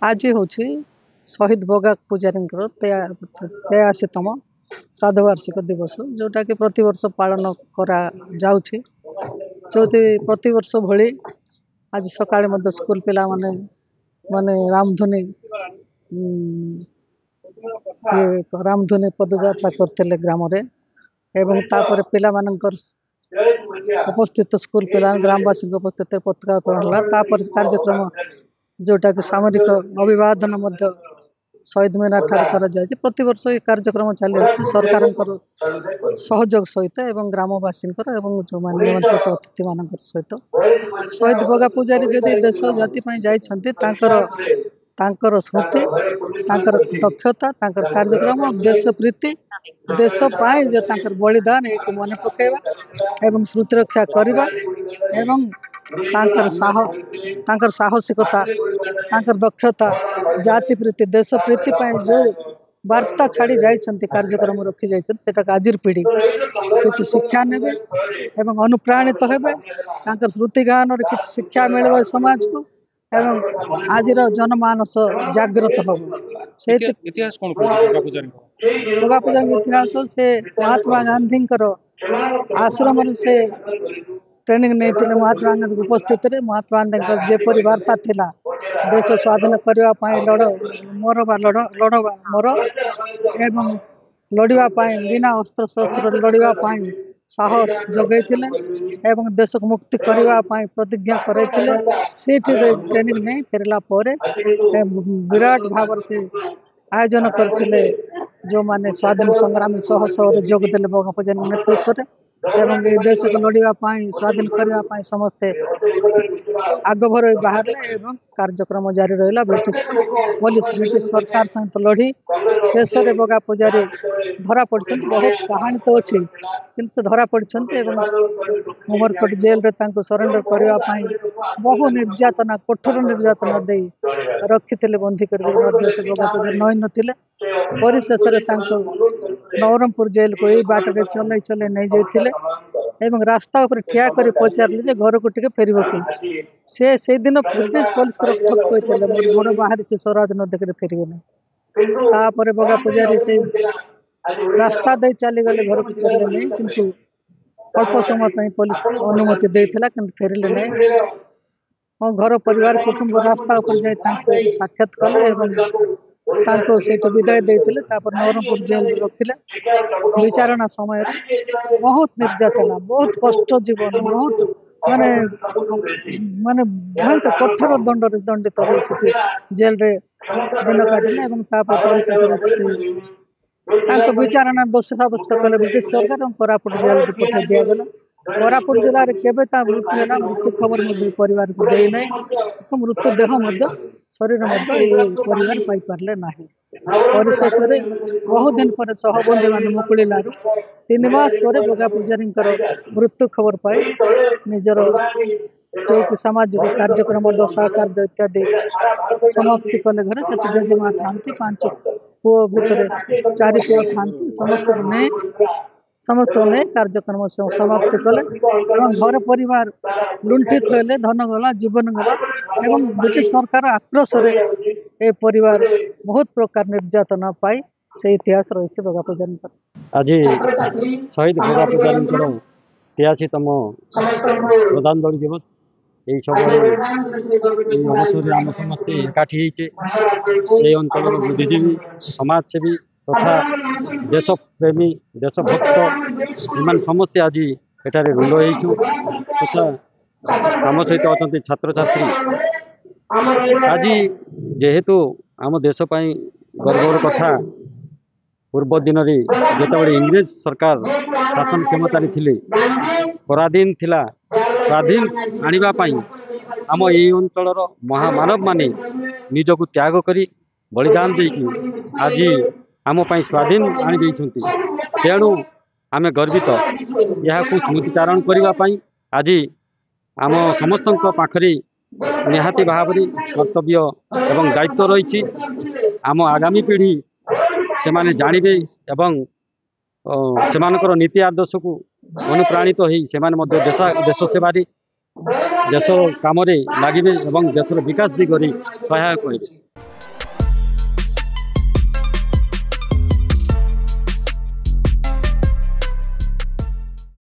आज हूँ शहीद बगा पूजारी 83तम श्राद्ध वार्षिक दिवस जोटा कि प्रति वर्ष पालन करा जाउछि। प्रति वर्ष भली आज सकाळे मध्य स्कूल पिला माने माने रामधुनी रामधुनी पदयात्रा करते ग्राम रे एवं तापर पिला मानकर उपस्थित स्कूल पिला ग्रामवासी उपस्थित पताका उत्तोलन तापर कार्यक्रम जोटा कि सामरिक अभिवादन मध्य शहीद मीनार ठार करा जाय। प्रति वर्ष ये कार्यक्रम चली आछि सरकार सहयोग सहित एवं ग्रामवासी जो निमंत्रित अतिथि मान सहित शहीद बगा पूजारी जदि देश जाति जाइछन्ति तांकर स्मृति तांकर दक्षता तांकर कार्यक्रम देश प्रीति देश पाई जो तांकर बलिदान एक मन पकेवा एवं स्मृति रक्षा करवा एवं तांकर साहसिकता तांकर दक्षता जाति प्रीति देश प्रीति जो वार्ता छाड़ी जाइछन्ति कार्यक्रम रखी जाइछन्ति सेटा आजिर पीढ़ी किछि शिक्षा नेबे एवं अनुप्राणित हेबे तांकर स्मृति गान रे किछि शिक्षा मिलबे समाज को एवं आजिर जनमानस जागृत हबो। से इतिहास कोन बगा पूजारी इतिहास से महात्मा गांधी आश्रम से ट्रेनिंग नहीं महात्मा गांधी उपस्थित रे महात्मा गांधी जेपरी वार्ता थिला देश स्वाधीन करने लड़ मरवा लड़वा मर एवं लड़वा बिना अस्त्र शस्त्र लड़वा साहस जगै एवं देश को मुक्ति करने प्रतिज्ञा करते ट्रेनिंग नहीं फेरला विराट भाव से आयोजन करते जो माने स्वाधीन संग्राम शह शहर जोगदे बगा पूजारी नेतृत्व एवं देश को लड़ाई स्वाधीन करने समस्ते आगभर बाहर एवं कार्यक्रम जारी रहा। ब्रिटिश सरकार सहित लड़ी शेष बगा पूजारी धरा पड़ते बहुत कहानी तो अच्छी किंतु धरा पड़ते उमरकोट जेल रे सरेंडर करने बहु निर्यातना कठोर निर्यातना दे रखी बंदी कर बगा पूजारी नई नथिले परिशेष नवरंगपुर जेल को यही बाट चल चल नहीं जाते एवं रास्ता उपर ठिया कर पचारे जे घर को टे फेर से दिन ब्रिटिश पुलिस ठक कहते घर बाहर स्वराज न देखे फेरबे ना बगा पूजारी से रास्ता दे चलीगले घर को फेरले नहीं किंतु अल्प समय पुलिस अनुमति देता कि फेरले नहीं घर परिवार कुटुंब रास्ता उपर जाए साक्षात कले विदाय देते नवरंगपुर जेल रखिले विचारणा समय बहुत निर्यातना बहुत कष्ट जीवन बहुत माने माने भयंकर कठोर दंडित जेल रे दिन काटिले विचारणा दोष साब्यस्त कले ब्रिटिश सरकार कोरापुट जेल पठे दिगला। कोरापुट जिले में केवे मृत्यु है मृत्यु खबर परिवार को देना मृत्यु देह शरीर परिवार पाई पारे ना परिशेष बहुत दिन पर सहबंदी मान मुकुड़ार 3 मास पर बगा पूजारी मृत्यु खबर पाई निजर जो सामाजिक कार्यक्रम दशा कार्य इत्यादि समाप्ति कले घर से जेजेमा था 5 पुओ भितर 4 पुओ था समस्त ने कार्यक्रम समाप्त कले एवं घर परिवार लुंठित रहे धन गला जीवन गला एवं ब्रिटिश सरकार आक्रोश ए परिवार बहुत प्रकार निर्यातना पाई से इतिहास रही बगा पूजारी। आज शहीद बगा पूजारी 83तम श्रद्धांजलि दिवस यही सब अवसर आम समस्ते एकाठी ये अंचल बुद्धिजीवी समाजसेवी तथा देश प्रेमी देशभक्त इन समस्ते आज एठारे रुंड हो तथा आम सहित अच्छा छात्र छात्री आज जेहेतु आम देशपाई गर्वर कथा पूर्व दिन जितेबाला इंग्रेज सरकार शासन क्षमतार थिले पराधीन थिला स्वाधीन आनिबापाई आम ये अंचल महामानव माने निजको त्याग करी बलिदान देकी आज आम स्वाधीन आनी देइछन्ति तेणु आमे गर्वित यह स्मृतिचारण करने आज आम समस्त पाखरे निहाती भाव कर्तव्य एवं दायित्व रही आम आगामी पीढ़ी से माने जानवे एवं सेमानकर नीति आदर्श को अनुप्राणित होई सेमाने देश सेवारी देश काम लगे और देशर विकास दिगरी सहायक होइबे।